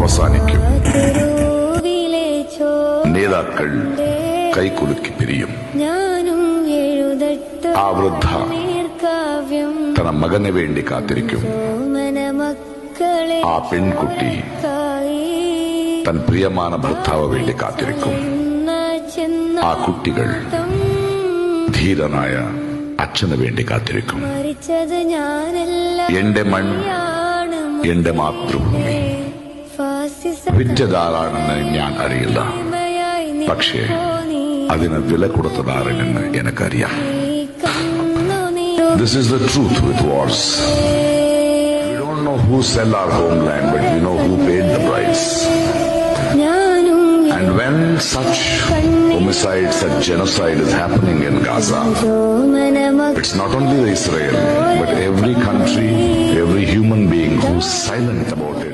അവസാനിക്കും. നേതാക്കൾ കൈകുലുക്കി പിരിയും. ആ വൃദ്ധ തന്റെ മകന് വേണ്ടി കാത്തിരിക്കും. ആ പെൺകുട്ടി തൻ പ്രിയமான ഭർത്താവ് വേണ്ടി കാത്തിരിക്കും. ആ കുട്ടികൾ ധീരനായ അച്ഛന് വേണ്ടി കാത്തിരിക്കും. എന്റെ മണ്ണ്, എന്റെ മാതൃഭൂമി വിറ്റതാരാണെന്ന് ഞാൻ അറിയില്ല. പക്ഷേ അതിന് വില കൊടുത്തതാരെന്ന് എനിക്കറിയാം. This is the truth with wars. We don't know who sell our homeland, but we know who paid the price. And when such homicide, such genocide is happening in Gaza, it's not only Israel, but every country, every human being who's silent about it.